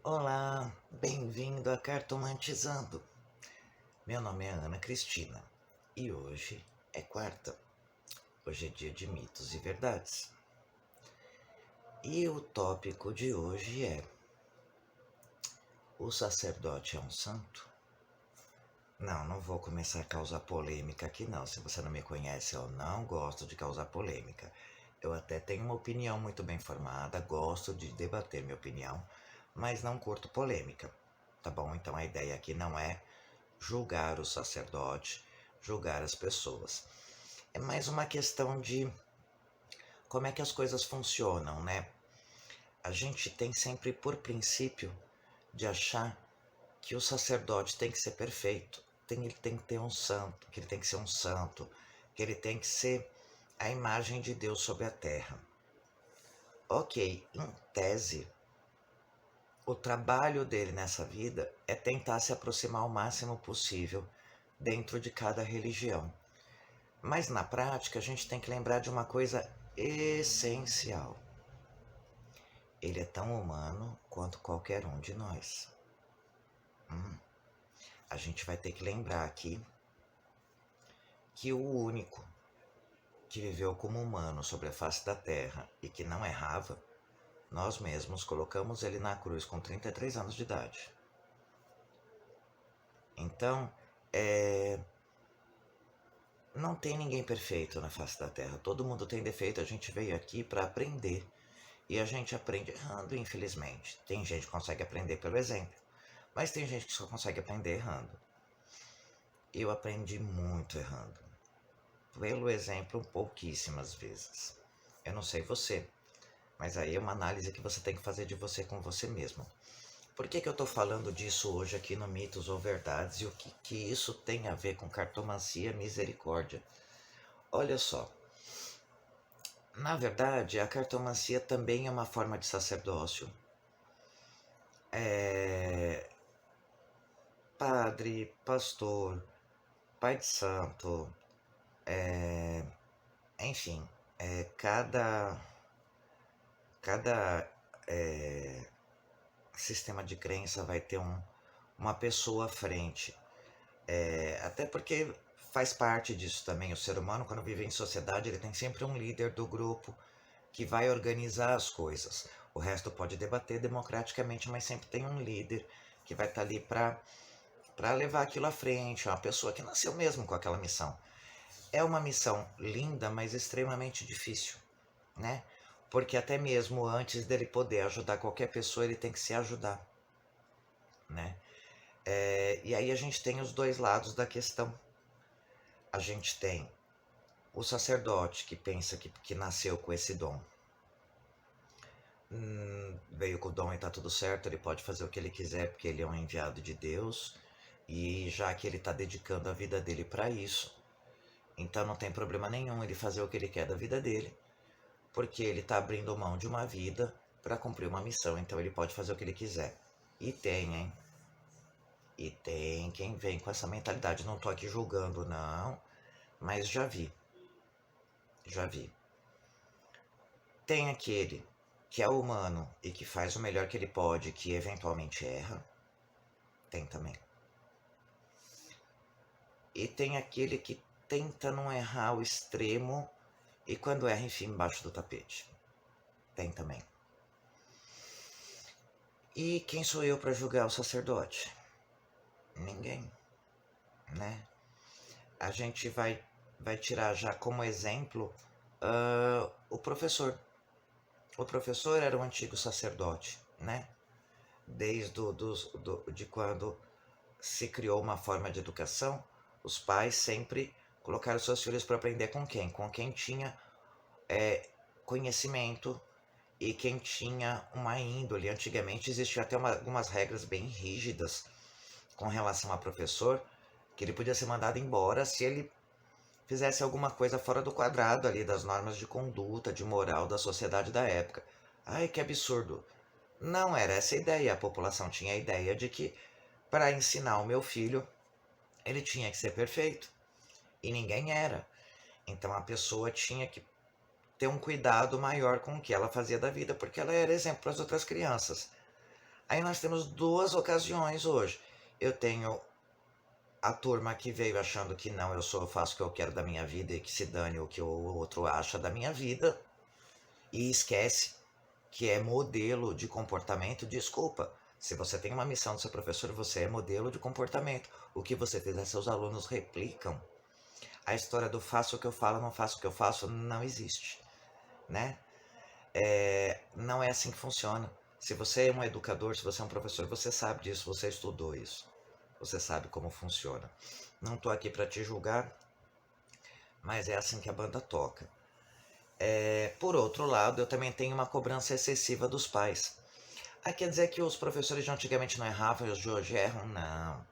Olá, bem-vindo a Cartomantizando. Meu nome é Ana Cristina e hoje é quarta. Hoje é dia de mitos e verdades. E o tópico de hoje é: o sacerdote é um santo? Não vou começar a causar polêmica aqui não. Se você não me conhece, eu não gosto de causar polêmica. Eu até tenho uma opinião muito bem formada, gosto de debater minha opinião, mas não curto polêmica. Tá bom? Então a ideia aqui não é julgar o sacerdote, julgar as pessoas. É mais uma questão de como é que as coisas funcionam, né? A gente tem sempre por princípio de achar que o sacerdote tem que ser perfeito, ele tem que ter um santo, que ele tem que ser um santo, que ele tem que ser a imagem de Deus sobre a terra. Ok, em tese, o trabalho dele nessa vida é tentar se aproximar o máximo possível dentro de cada religião. Mas na prática a gente tem que lembrar de uma coisa essencial. Ele é tão humano quanto qualquer um de nós. A gente vai ter que lembrar aqui que o único que viveu como humano sobre a face da terra e que não errava, nós mesmos colocamos ele na cruz com 33 anos de idade. Então, não tem ninguém perfeito na face da terra. Todo mundo tem defeito. A gente veio aqui para aprender. E a gente aprende errando, infelizmente. Tem gente que consegue aprender pelo exemplo, mas tem gente que só consegue aprender errando. Eu aprendi muito errando. Pelo exemplo, pouquíssimas vezes. Eu não sei você, mas aí é uma análise que você tem que fazer de você com você mesmo. Por que eu estou falando disso hoje aqui no Mitos ou Verdades e o que isso tem a ver com cartomancia misericórdia? Olha só, na verdade, a cartomancia também é uma forma de sacerdócio. Padre, pastor, pai de santo, enfim, cada sistema de crença vai ter uma pessoa à frente. Até porque faz parte disso também. O ser humano, quando vive em sociedade, ele tem sempre um líder do grupo que vai organizar as coisas. O resto pode debater democraticamente, mas sempre tem um líder que vai estar ali para levar aquilo à frente, uma pessoa que nasceu mesmo com aquela missão. É uma missão linda, mas extremamente difícil, né? Porque até mesmo antes dele poder ajudar qualquer pessoa, ele tem que se ajudar, né? E aí a gente tem os dois lados da questão. A gente tem o sacerdote que pensa que nasceu com esse dom. Veio com o dom e tá tudo certo, ele pode fazer o que ele quiser porque ele é um enviado de Deus. E já que ele está dedicando a vida dele para isso, então não tem problema nenhum ele fazer o que ele quer da vida dele, porque ele está abrindo mão de uma vida para cumprir uma missão, então ele pode fazer o que ele quiser. E tem, hein? E tem quem vem com essa mentalidade. Não tô aqui julgando, não, mas já vi. Já vi. Tem aquele que é humano e que faz o melhor que ele pode, que eventualmente erra. Tem também. E tem aquele que tenta não errar ao extremo e quando erra, enfim, embaixo do tapete. Tem também. E quem sou eu para julgar o sacerdote? Ninguém, né? A gente vai tirar já como exemplo o professor. O professor era um antigo sacerdote, né? Desde de quando se criou uma forma de educação, os pais sempre colocaram seus filhos para aprender com quem? Com quem tinha conhecimento e quem tinha uma índole. Antigamente existiam até algumas regras bem rígidas com relação a professor, que ele podia ser mandado embora se ele fizesse alguma coisa fora do quadrado ali das normas de conduta, de moral da sociedade da época. Ai, que absurdo. Não era essa a ideia. A população tinha a ideia de que para ensinar o meu filho, ele tinha que ser perfeito. E ninguém era. Então a pessoa tinha que ter um cuidado maior com o que ela fazia da vida, porque ela era exemplo para as outras crianças. Aí nós temos duas ocasiões hoje. Eu tenho a turma que veio achando que não, eu faço o que eu quero da minha vida e que se dane o que o outro acha da minha vida e esquece que é modelo de comportamento. Desculpa, se você tem uma missão de ser professor, você é modelo de comportamento. O que você fizer, seus alunos replicam. A história do faço o que eu falo, não faço o que eu faço, não existe, né? Não é assim que funciona. Se você é um educador, se você é um professor, você sabe disso, você estudou isso. Você sabe como funciona. Não estou aqui para te julgar, mas é assim que a banda toca. Por outro lado, eu também tenho uma cobrança excessiva dos pais. Quer dizer que os professores de antigamente não erravam e os de hoje erram? Não.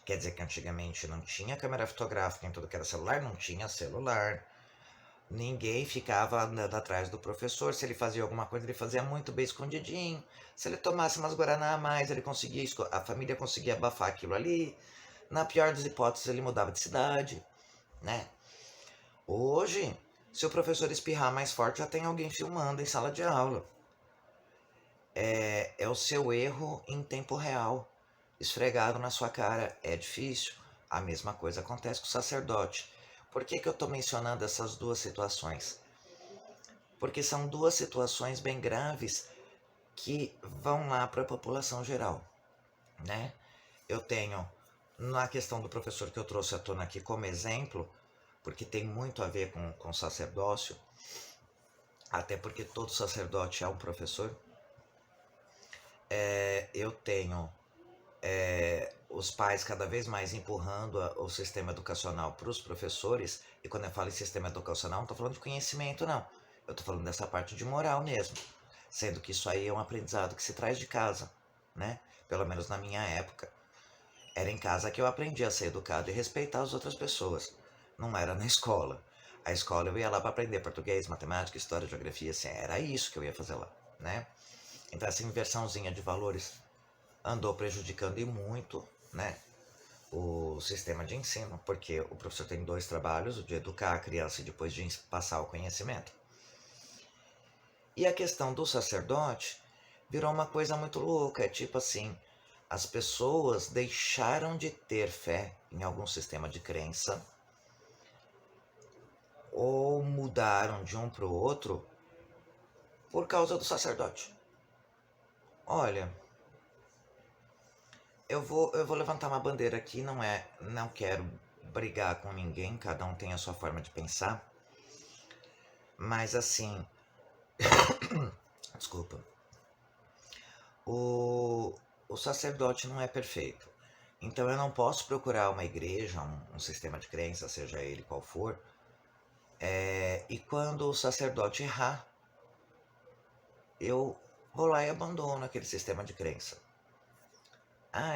Quer dizer que antigamente não tinha câmera fotográfica em tudo que era celular? Não tinha celular. Ninguém ficava andando atrás do professor. Se ele fazia alguma coisa, ele fazia muito bem escondidinho. Se ele tomasse umas guaraná a mais, ele conseguia, a família conseguia abafar aquilo ali. Na pior das hipóteses, ele mudava de cidade, né? Hoje, se o professor espirrar mais forte, já tem alguém filmando em sala de aula. É o seu erro em tempo real, esfregado na sua cara. É difícil. A mesma coisa acontece com o sacerdote. Por que eu estou mencionando essas duas situações? Porque são duas situações bem graves que vão lá para a população geral, né? Eu tenho, na questão do professor que eu trouxe à tona aqui como exemplo, porque tem muito a ver com sacerdócio, até porque todo sacerdote é um professor. Eu tenho os pais cada vez mais empurrando o sistema educacional para os professores, e quando eu falo em sistema educacional, não estou falando de conhecimento, não. Eu estou falando dessa parte de moral mesmo, sendo que isso aí é um aprendizado que se traz de casa, né? Pelo menos na minha época. Era em casa que eu aprendi a ser educado e respeitar as outras pessoas. Não era na escola. A escola eu ia lá para aprender português, matemática, história, geografia, assim, era isso que eu ia fazer lá, né? Então essa inversãozinha de valores andou prejudicando e muito, né, o sistema de ensino, porque o professor tem dois trabalhos, o de educar a criança e depois de passar o conhecimento. E a questão do sacerdote virou uma coisa muito louca, é tipo assim, as pessoas deixaram de ter fé em algum sistema de crença ou mudaram de um para o outro por causa do sacerdote. Olha, eu vou levantar uma bandeira aqui, não quero brigar com ninguém, cada um tem a sua forma de pensar, mas assim, desculpa, o, o sacerdote não é perfeito. Então eu não posso procurar uma igreja, um sistema de crença, seja ele qual for, e quando o sacerdote errar, eu vou lá e abandono aquele sistema de crença.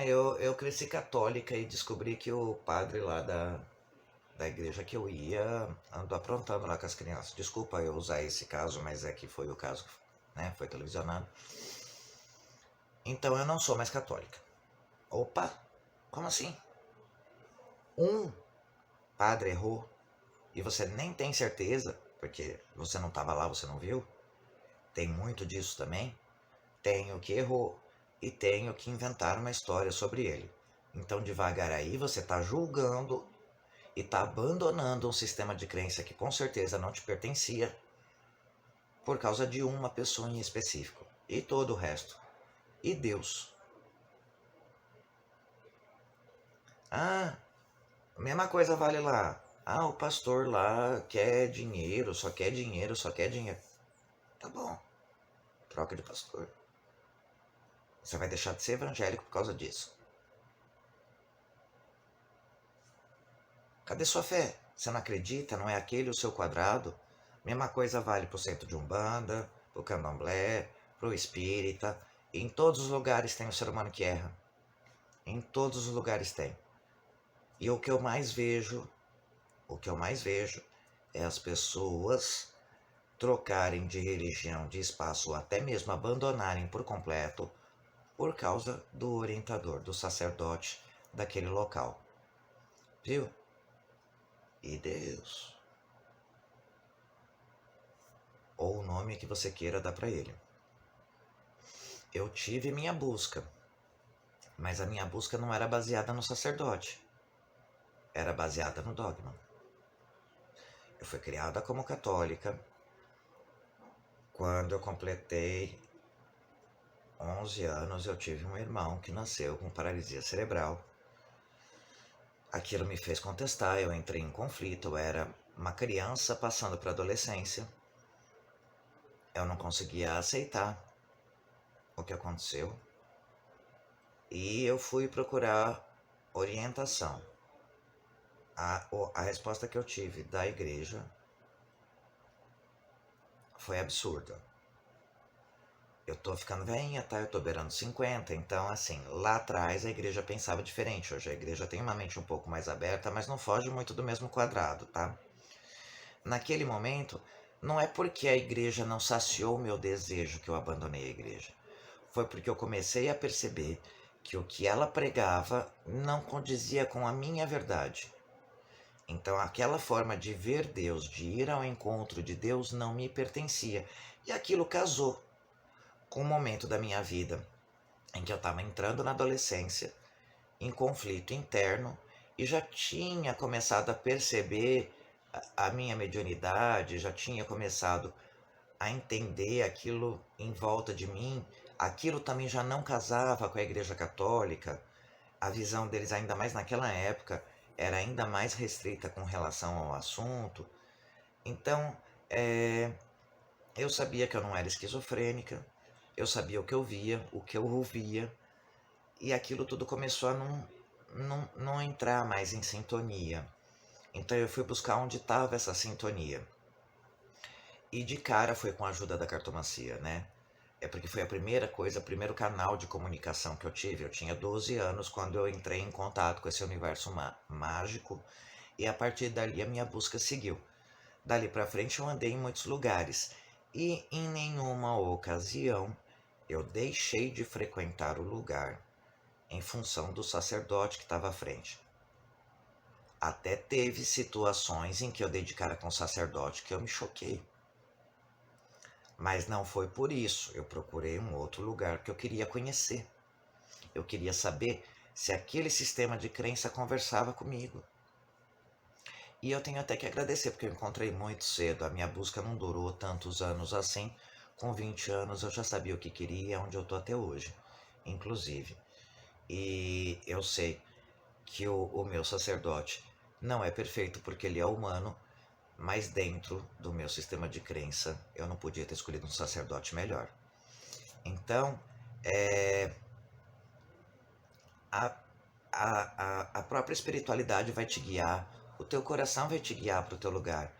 Eu cresci católica e descobri que o padre lá da igreja que eu ia andou aprontando lá com as crianças. Desculpa eu usar esse caso, mas é que foi o caso, né? Foi televisionado. Então eu não sou mais católica. Opa, como assim? Um padre errou e você nem tem certeza, porque você não estava lá, você não viu? Tem muito disso também. Tenho que errou e tenho que inventar uma história sobre ele. Então devagar aí você está julgando e está abandonando um sistema de crença que com certeza não te pertencia por causa de uma pessoa em específico. E todo o resto. E Deus. Ah, mesma coisa vale lá. O pastor lá quer dinheiro, só quer dinheiro, só quer dinheiro. Tá bom, troca de pastor. Você vai deixar de ser evangélico por causa disso. Cadê sua fé? Você não acredita? Não é aquele o seu quadrado? Mesma coisa vale pro centro de Umbanda, pro Candomblé, pro Espírita. Em todos os lugares tem o ser humano que erra. Em todos os lugares tem. E o que eu mais vejo é as pessoas trocarem de religião, de espaço, ou até mesmo abandonarem por completo por causa do orientador, do sacerdote daquele local. Viu? E Deus. Ou o nome que você queira dar para ele. Eu tive minha busca. Mas a minha busca não era baseada no sacerdote, era baseada no dogma. Eu fui criada como católica. Quando eu completei 11 anos, eu tive um irmão que nasceu com paralisia cerebral. Aquilo me fez contestar, eu entrei em conflito, eu era uma criança passando para a adolescência. Eu não conseguia aceitar o que aconteceu. E eu fui procurar orientação. A resposta que eu tive da igreja foi absurda. Eu tô ficando velhinha, tá? Eu tô beirando 50, então assim, lá atrás a igreja pensava diferente. Hoje a igreja tem uma mente um pouco mais aberta, mas não foge muito do mesmo quadrado, tá? Naquele momento, não é porque a igreja não saciou o meu desejo que eu abandonei a igreja. Foi porque eu comecei a perceber que o que ela pregava não condizia com a minha verdade. Então aquela forma de ver Deus, de ir ao encontro de Deus, não me pertencia. E aquilo casou com um momento da minha vida em que eu estava entrando na adolescência, em conflito interno, e já tinha começado a perceber a minha mediunidade, já tinha começado a entender aquilo em volta de mim. Aquilo também já não casava com a Igreja Católica. A visão deles, ainda mais naquela época, era ainda mais restrita com relação ao assunto. Então, eu sabia que eu não era esquizofrênica, eu sabia o que eu via, o que eu ouvia, e aquilo tudo começou a não entrar mais em sintonia. Então eu fui buscar onde estava essa sintonia. E de cara foi com a ajuda da cartomancia, né? É porque foi a primeira coisa, o primeiro canal de comunicação que eu tive. Eu tinha 12 anos quando eu entrei em contato com esse universo mágico, e a partir dali a minha busca seguiu. Dali para frente eu andei em muitos lugares e em nenhuma ocasião eu deixei de frequentar o lugar em função do sacerdote que estava à frente. Até teve situações em que eu dei de cara com o sacerdote que eu me choquei. Mas não foi por isso. Eu procurei um outro lugar que eu queria conhecer. Eu queria saber se aquele sistema de crença conversava comigo. E eu tenho até que agradecer, porque eu encontrei muito cedo. A minha busca não durou tantos anos assim. Com 20 anos eu já sabia o que queria, onde eu estou até hoje, inclusive. E eu sei que o meu sacerdote não é perfeito porque ele é humano, mas dentro do meu sistema de crença eu não podia ter escolhido um sacerdote melhor. Então, a, a própria espiritualidade vai te guiar, o teu coração vai te guiar para o teu lugar,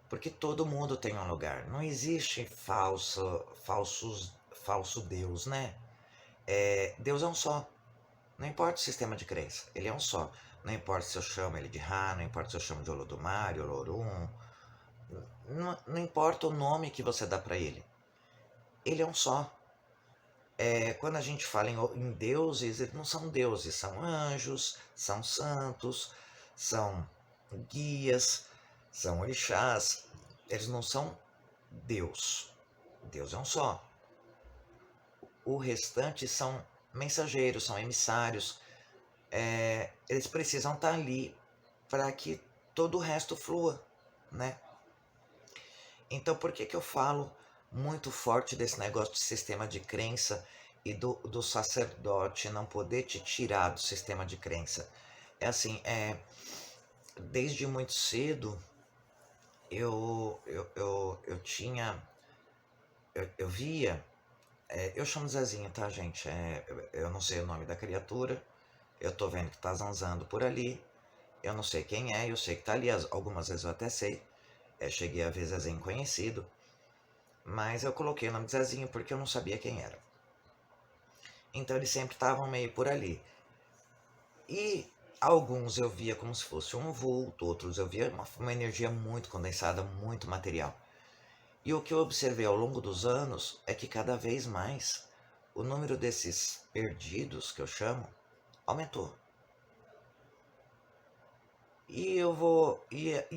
porque todo mundo tem um lugar. Não existe falso Deus, né? Deus é um só. Não importa o sistema de crença, ele é um só. Não importa se eu chamo ele de Ra, não importa se eu chamo de Olodumare, Olorum, não importa o nome que você dá para ele. Ele é um só. Quando a gente fala em deuses, eles não são deuses, são anjos, são santos, são guias, são orixás. Eles não são Deus. Deus é um só. O restante são mensageiros, são emissários. Eles precisam estar ali para que todo o resto flua, né? Então, por que eu falo muito forte desse negócio de sistema de crença e do sacerdote não poder te tirar do sistema de crença? É assim, desde muito cedo eu tinha, eu via, eu chamo Zezinho, tá, gente? Eu não sei o nome da criatura, eu tô vendo que tá zanzando por ali, eu não sei quem é, eu sei que tá ali, algumas vezes eu até sei, cheguei a ver Zezinho conhecido, mas eu coloquei o nome de Zezinho porque eu não sabia quem era. Então eles sempre estavam meio por ali. E alguns eu via como se fosse um vulto, outros eu via uma energia muito condensada, muito material. E o que eu observei ao longo dos anos é que cada vez mais o número desses perdidos, que eu chamo, aumentou. E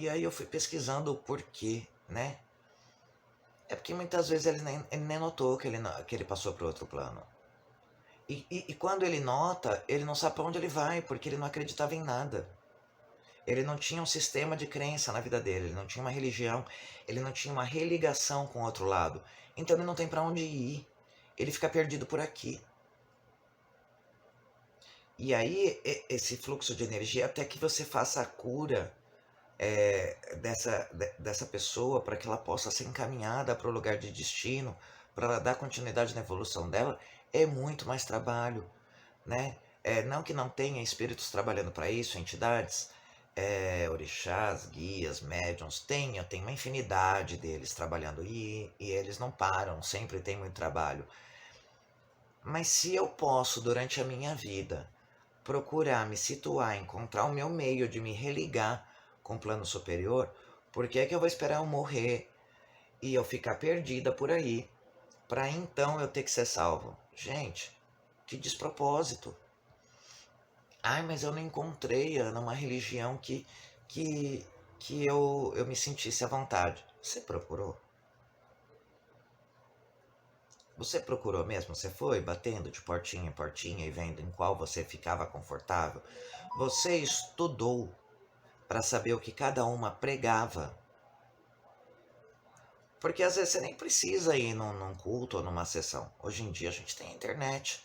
aí eu fui pesquisando o porquê, né? É porque muitas vezes ele nem notou que ele passou para outro plano. E quando ele nota, ele não sabe para onde ele vai, porque ele não acreditava em nada. Ele não tinha um sistema de crença na vida dele, ele não tinha uma religião, ele não tinha uma religação com o outro lado. Então ele não tem para onde ir. Ele fica perdido por aqui. E aí, esse fluxo de energia, até que você faça a cura dessa pessoa, para que ela possa ser encaminhada para o lugar de destino, para ela dar continuidade na evolução dela, é muito mais trabalho, né? Não que não tenha espíritos trabalhando para isso, entidades, orixás, guias, médiums, tem uma infinidade deles trabalhando e eles não param, sempre tem muito trabalho. Mas se eu posso, durante a minha vida, procurar me situar, encontrar o meu meio de me religar com o plano superior, por que é que eu vou esperar eu morrer e eu ficar perdida por aí, para então eu ter que ser salvo? Gente, que despropósito. Ai, mas eu não encontrei, Ana, uma religião que, que eu me sentisse à vontade. Você procurou? Você procurou mesmo? Você foi batendo de portinha em portinha e vendo em qual você ficava confortável? Você estudou para saber o que cada uma pregava? Porque às vezes você nem precisa ir num culto ou numa sessão. Hoje em dia a gente tem a internet.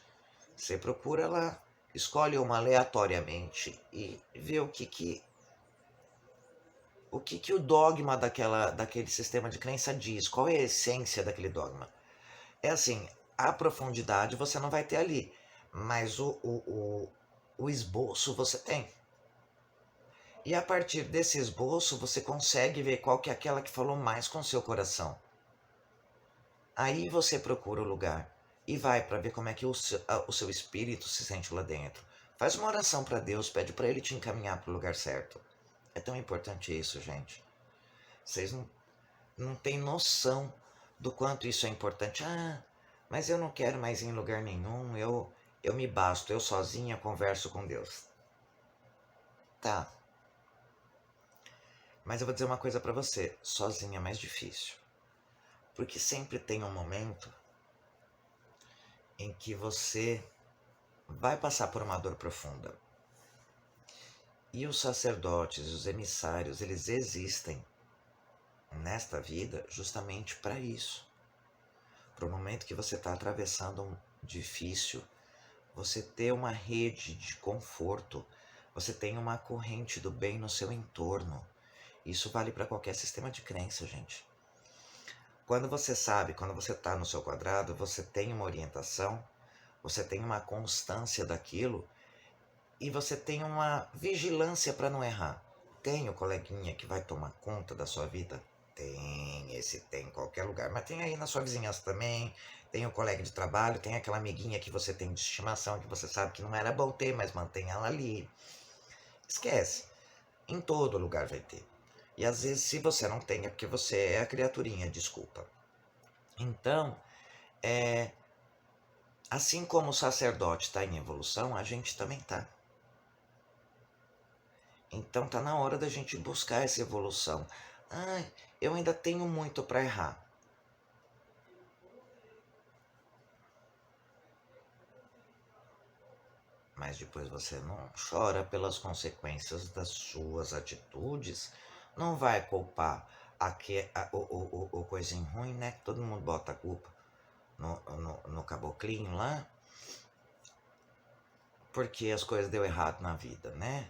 Você procura lá, escolhe uma aleatoriamente e vê o que o dogma daquele sistema de crença diz, qual é a essência daquele dogma. É assim, a profundidade você não vai ter ali, mas o esboço você tem. E a partir desse esboço você consegue ver qual que é aquela que falou mais com o seu coração. Aí você procura o lugar e vai para ver como é que o seu espírito se sente lá dentro. Faz uma oração para Deus, pede para Ele te encaminhar para o lugar certo. É tão importante isso, gente. Vocês não têm noção do quanto isso é importante. Ah, mas eu não quero mais ir em lugar nenhum, eu me basto, eu sozinha converso com Deus. Tá, mas eu vou dizer uma coisa para você, sozinha é mais difícil. Porque sempre tem um momento em que você vai passar por uma dor profunda. E os sacerdotes, os emissários, eles existem nesta vida justamente para isso. Para o momento que você está atravessando um difícil, você ter uma rede de conforto, você tem uma corrente do bem no seu entorno. Isso vale para qualquer sistema de crença, gente. Quando você sabe, quando você está no seu quadrado, você tem uma orientação, você tem uma constância daquilo e você tem uma vigilância para não errar. Tem o coleguinha que vai tomar conta da sua vida? Tem, esse tem em qualquer lugar. Mas tem aí na sua vizinhança também. Tem o colega de trabalho, tem aquela amiguinha que você tem de estimação, que você sabe que não era bom ter, mas mantém ela ali. Esquece. Em todo lugar vai ter. E às vezes, se você não tem, é porque você é a criaturinha, desculpa. Então, assim como o sacerdote está em evolução, a gente também está. Então tá na hora da gente buscar essa evolução. Ah, eu ainda tenho muito para errar. Mas depois você não chora pelas consequências das suas atitudes, não vai culpar o coisinho ruim, né? Que todo mundo bota a culpa no caboclinho lá, porque as coisas deu errado na vida, né?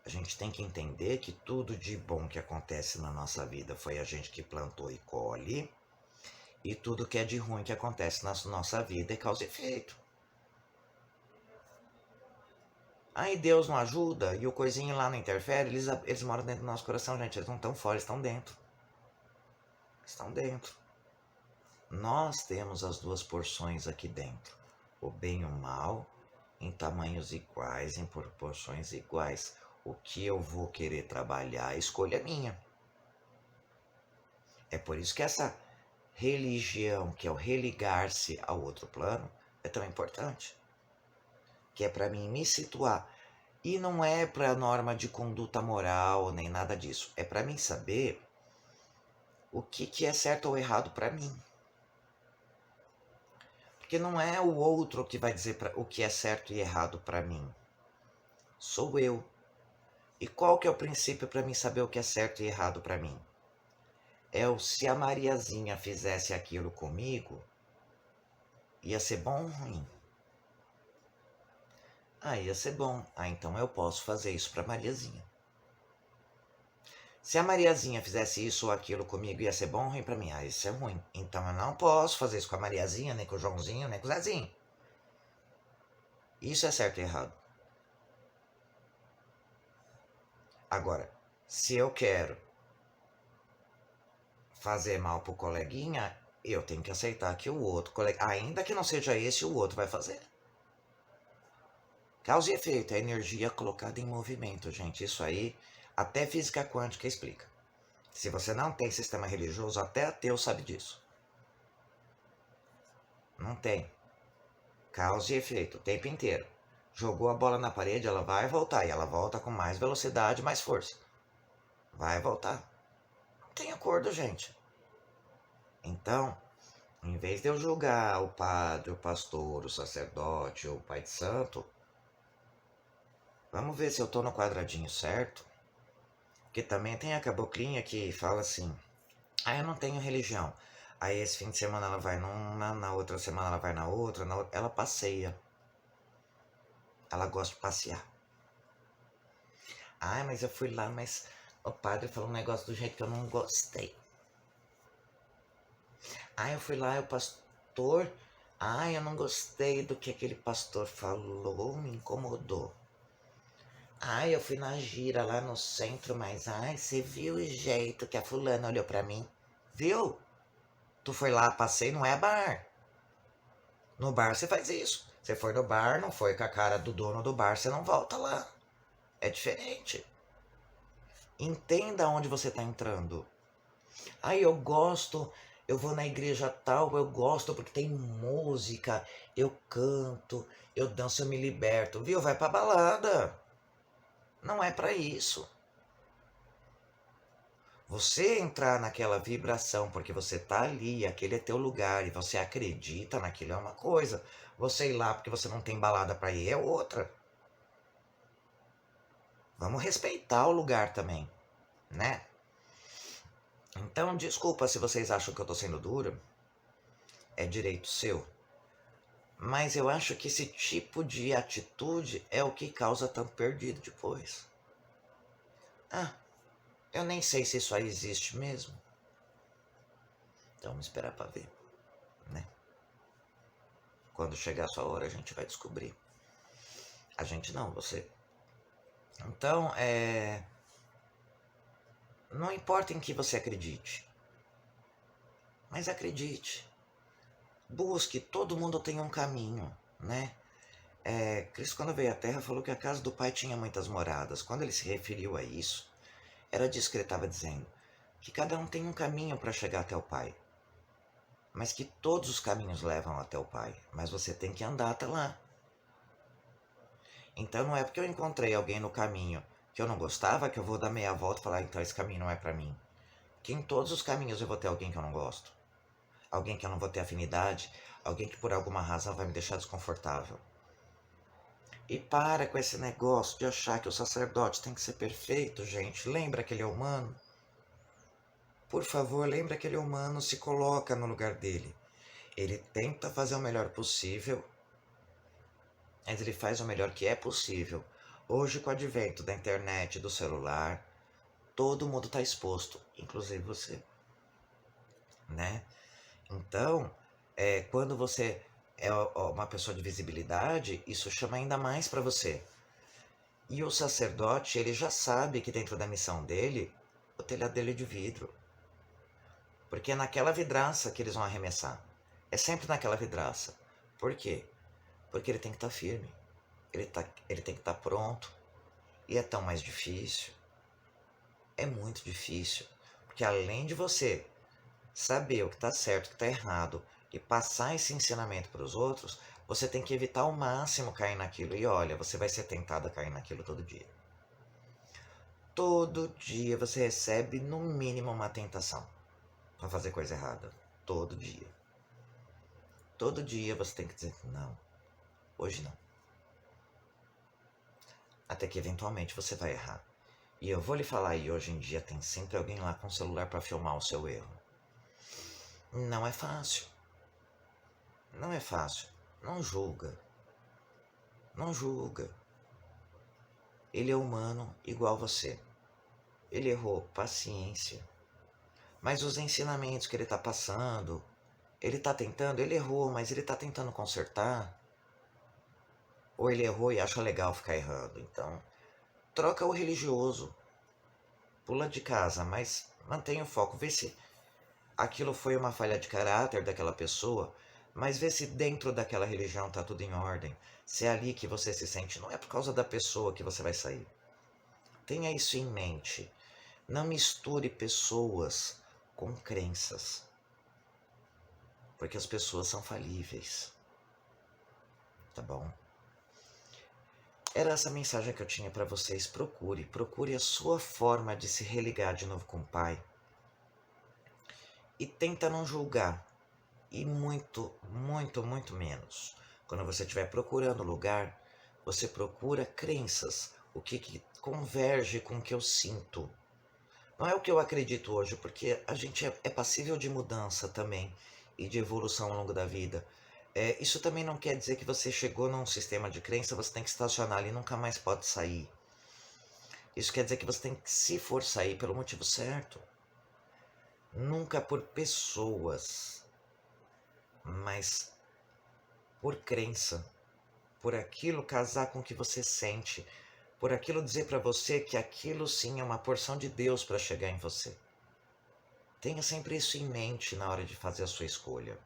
A gente tem que entender que tudo de bom que acontece na nossa vida foi a gente que plantou e colhe, e tudo que é de ruim que acontece na nossa vida é causa e efeito. Aí Deus não ajuda e o coisinho lá não interfere, eles moram dentro do nosso coração, gente. Eles não estão fora, estão dentro. Estão dentro. Nós temos as duas porções aqui dentro. O bem e o mal, em tamanhos iguais, em proporções iguais. O que eu vou querer trabalhar, a escolha é minha. É por isso que essa religião, que é o religar-se ao outro plano, é tão importante. Que é para mim me situar. E não é para norma de conduta moral, nem nada disso. É para mim saber o que é certo ou errado para mim. Porque Porque não é o outro que vai dizer o que é certo e errado para mim. Sou eu. E qual que é o princípio para mim saber o que é certo e errado para mim? Se a Mariazinha fizesse aquilo comigo, ia ser bom ou ruim? Ia ser bom. Então eu posso fazer isso para Mariazinha. Se a Mariazinha fizesse isso ou aquilo comigo, ia ser bom ou ruim para mim? Isso é ruim. Então eu não posso fazer isso com a Mariazinha, nem com o Joãozinho, nem com o Zezinho. Isso é certo e errado. Agora, se eu quero fazer mal pro coleguinha, eu tenho que aceitar que o outro colega, ainda que não seja esse, o outro vai fazer. Causa e efeito, é energia colocada em movimento, gente. Isso aí, até física quântica explica. Se você não tem sistema religioso, até ateu sabe disso. Não tem. Causa e efeito, o tempo inteiro. Jogou a bola na parede, ela vai voltar. E ela volta com mais velocidade, mais força. Vai voltar. Não tem acordo, gente. Então, em vez de eu julgar o padre, o pastor, o sacerdote ou o pai de santo, vamos ver se eu tô no quadradinho certo. Porque também tem a caboclinha que fala assim: eu não tenho religião. Aí esse fim de semana ela vai numa, na outra semana ela vai na outra, ela passeia. Ela gosta de passear. Mas eu fui lá, mas o padre falou um negócio do jeito que eu não gostei. Eu fui lá e o pastor... eu não gostei do que aquele pastor falou, me incomodou. Eu fui na gira lá no centro, mas você viu o jeito que a fulana olhou pra mim? Viu? Tu foi lá, passei, não é bar. No bar você faz isso. Você foi no bar, não foi com a cara do dono do bar, você não volta lá. É diferente. Entenda onde você tá entrando. Eu gosto, eu vou na igreja tal, eu gosto porque tem música, eu canto, eu danço, eu me liberto. Viu? Vai pra balada. Não é pra isso. Você entrar naquela vibração porque você tá ali, aquele é teu lugar e você acredita naquilo é uma coisa. Você ir lá porque você não tem balada pra ir é outra. Vamos respeitar o lugar também, né? Então, desculpa se vocês acham que eu tô sendo duro. É direito seu. Mas eu acho que esse tipo de atitude é o que causa tanto perdido depois. Eu nem sei se isso aí existe mesmo. Então vamos esperar pra ver, né? Quando chegar a sua hora a gente vai descobrir. A gente não, você. Então, não importa em que você acredite. Mas acredite. Busque, todo mundo tem um caminho, né? Cristo, quando veio à Terra, falou que a casa do Pai tinha muitas moradas. Quando ele se referiu a isso, era disso que ele estava dizendo. Que cada um tem um caminho para chegar até o Pai. Mas que todos os caminhos levam até o Pai. Mas você tem que andar até lá. Então não é porque eu encontrei alguém no caminho que eu não gostava que eu vou dar meia volta e falar, então esse caminho não é para mim. Que em todos os caminhos eu vou ter alguém que eu não gosto. Alguém que eu não vou ter afinidade. Alguém que por alguma razão vai me deixar desconfortável. E para com esse negócio de achar que o sacerdote tem que ser perfeito, gente. Lembra que ele é humano? Por favor, lembra que ele é humano, se coloca no lugar dele. Ele tenta fazer o melhor possível, mas ele faz o melhor que é possível. Hoje, com o advento da internet, do celular, todo mundo está exposto, inclusive você, né? Então, quando você é uma pessoa de visibilidade, isso chama ainda mais para você. E o sacerdote, ele já sabe que dentro da missão dele, o telhado dele é de vidro. Porque é naquela vidraça que eles vão arremessar. É sempre naquela vidraça. Por quê? Porque ele tem que estar firme. Ele tem que estar pronto. E é tão mais difícil. É muito difícil. Porque além de você saber o que está certo, o que está errado, e passar esse ensinamento para os outros, você tem que evitar ao máximo cair naquilo. E olha, você vai ser tentado a cair naquilo todo dia. Todo dia você recebe no mínimo uma tentação para fazer coisa errada. Todo dia. Todo dia você tem que dizer, não, hoje não. Até que eventualmente você vai errar. E eu vou lhe falar aí, hoje em dia tem sempre alguém lá com o celular para filmar o seu erro. Não é fácil. Não é fácil. Não julga. Não julga. Ele é humano igual você. Ele errou, paciência. Mas os ensinamentos que ele está passando, ele está tentando, ele errou, mas ele está tentando consertar. Ou ele errou e acha legal ficar errando. Então, troca o religioso. Pula de casa, mas mantenha o foco. Vê se aquilo foi uma falha de caráter daquela pessoa, mas vê se dentro daquela religião está tudo em ordem. Se é ali que você se sente, não é por causa da pessoa que você vai sair. Tenha isso em mente. Não misture pessoas com crenças, porque as pessoas são falíveis, tá bom? Era essa mensagem que eu tinha para vocês. Procure a sua forma de se religar de novo com o Pai. E tenta não julgar. E muito, muito, muito menos. Quando você estiver procurando lugar, você procura crenças. O que converge com o que eu sinto. Não é o que eu acredito hoje, porque a gente é passível de mudança também e de evolução ao longo da vida. Isso também não quer dizer que você chegou num sistema de crença, você tem que estacionar ali e nunca mais pode sair. Isso quer dizer que você tem que se forçar aí pelo motivo certo. Nunca por pessoas, mas por crença. Por aquilo casar com o que você sente. Por aquilo dizer para você que aquilo sim é uma porção de Deus para chegar em você. Tenha sempre isso em mente na hora de fazer a sua escolha.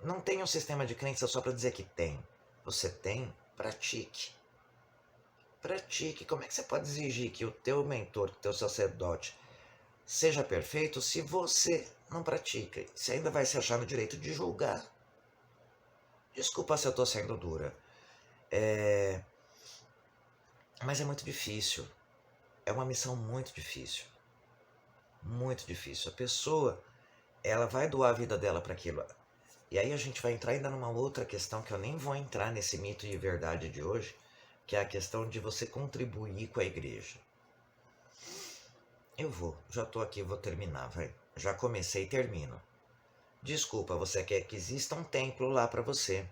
Não tenha um sistema de crença só para dizer que tem. Você tem, pratique. Pratique. Como é que você pode exigir que o teu mentor, o teu sacerdote, seja perfeito se você não pratica? Você ainda vai se achar no direito de julgar. Desculpa se eu estou sendo dura. Mas é muito difícil. É uma missão muito difícil. Muito difícil. A pessoa, ela vai doar a vida dela para aquilo. E aí a gente vai entrar ainda numa outra questão que eu nem vou entrar nesse mito e verdade de hoje, que é a questão de você contribuir com a igreja. Já estou aqui, vou terminar, vai. Já comecei e termino. Desculpa, você quer que exista um templo lá para você,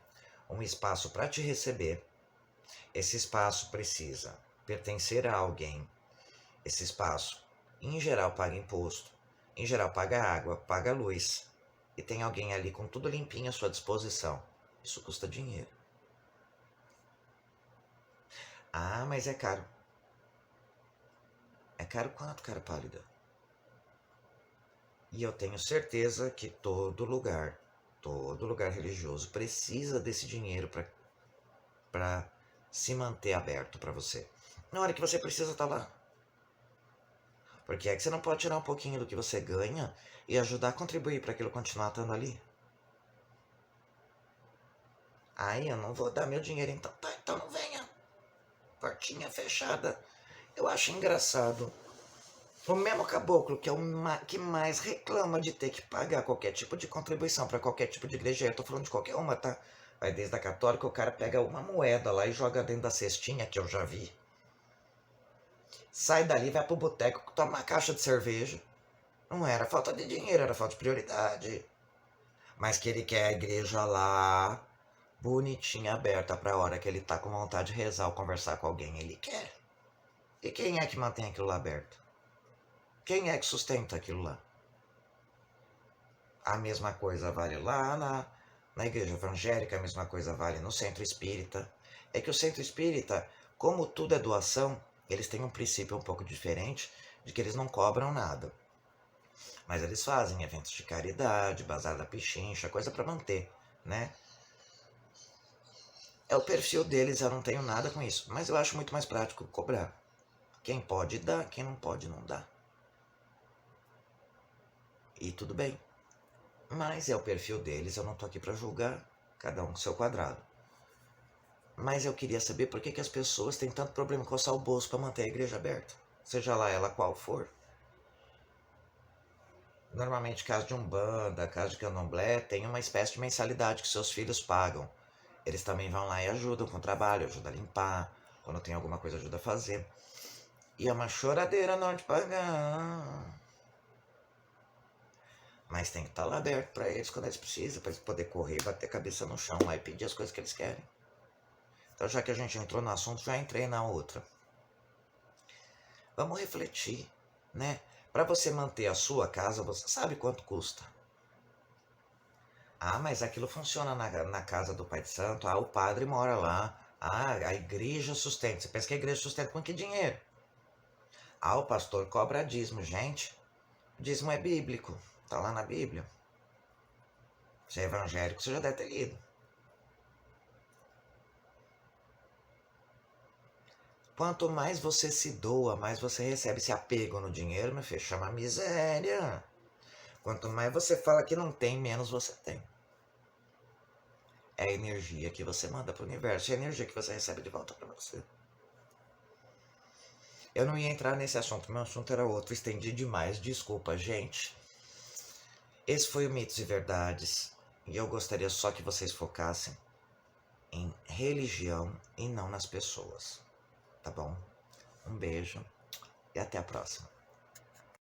um espaço para te receber. Esse espaço precisa pertencer a alguém. Esse espaço, em geral, paga imposto. Em geral, paga água, paga luz. E tem alguém ali com tudo limpinho à sua disposição. Isso custa dinheiro. Ah, mas é caro. É caro quanto, cara pálida? E eu tenho certeza que todo lugar religioso precisa desse dinheiro para se manter aberto para você. Na hora que você precisa estar lá. Porque é que você não pode tirar um pouquinho do que você ganha e ajudar a contribuir para aquilo continuar estando ali. Aí eu não vou dar meu dinheiro, então tá, então não venha. Portinha fechada. Eu acho engraçado. O mesmo caboclo que é o que mais reclama de ter que pagar qualquer tipo de contribuição para qualquer tipo de igreja. Eu tô falando de qualquer uma, tá? Vai desde a católica, o cara pega uma moeda lá e joga dentro da cestinha, que eu já vi. Sai dali, vai pro boteco, toma uma caixa de cerveja. Não era falta de dinheiro, era falta de prioridade. Mas que ele quer a igreja lá, bonitinha, aberta pra hora que ele tá com vontade de rezar ou conversar com alguém, ele quer. E quem é que mantém aquilo lá aberto? Quem é que sustenta aquilo lá? A mesma coisa vale lá na igreja evangélica, a mesma coisa vale no centro espírita. É que o centro espírita, como tudo é doação, eles têm um princípio um pouco diferente, de que eles não cobram nada. Mas eles fazem eventos de caridade, bazar da pichincha, coisa para manter, né? É o perfil deles, eu não tenho nada com isso. Mas eu acho muito mais prático cobrar. Quem pode dá, quem não pode não dá. E tudo bem. Mas é o perfil deles, eu não tô aqui para julgar, cada um com seu quadrado. Mas eu queria saber por que as pessoas têm tanto problema em coçar o bolso para manter a igreja aberta. Seja lá ela qual for. Normalmente, casa de umbanda, casa de candomblé, tem uma espécie de mensalidade que seus filhos pagam. Eles também vão lá e ajudam com o trabalho, ajudam a limpar, quando tem alguma coisa ajuda a fazer. E é uma choradeira na hora de pagar. Mas tem que estar lá aberto para eles quando eles precisam, para eles poderem correr, bater a cabeça no chão lá e pedir as coisas que eles querem. Então, já que a gente entrou no assunto, já entrei na outra. Vamos refletir, né? Para você manter a sua casa, você sabe quanto custa. Ah, mas aquilo funciona na casa do Pai de Santo. Ah, o padre mora lá. Ah, a igreja sustenta. Você pensa que a igreja sustenta com que dinheiro? Ah, o pastor cobra dízimo. Gente, dízimo é bíblico. Tá lá na Bíblia. Você é evangélico, você já deve ter lido. Quanto mais você se doa, mais você recebe esse apego no dinheiro, meu filho, chama miséria. Quanto mais você fala que não tem, menos você tem. É a energia que você manda para o universo, é a energia que você recebe de volta para você. Eu não ia entrar nesse assunto, meu assunto era outro, estendi demais, desculpa, gente. Esse foi o Mitos e Verdades, e eu gostaria só que vocês focassem em religião e não nas pessoas, tá bom? Um beijo e até a próxima.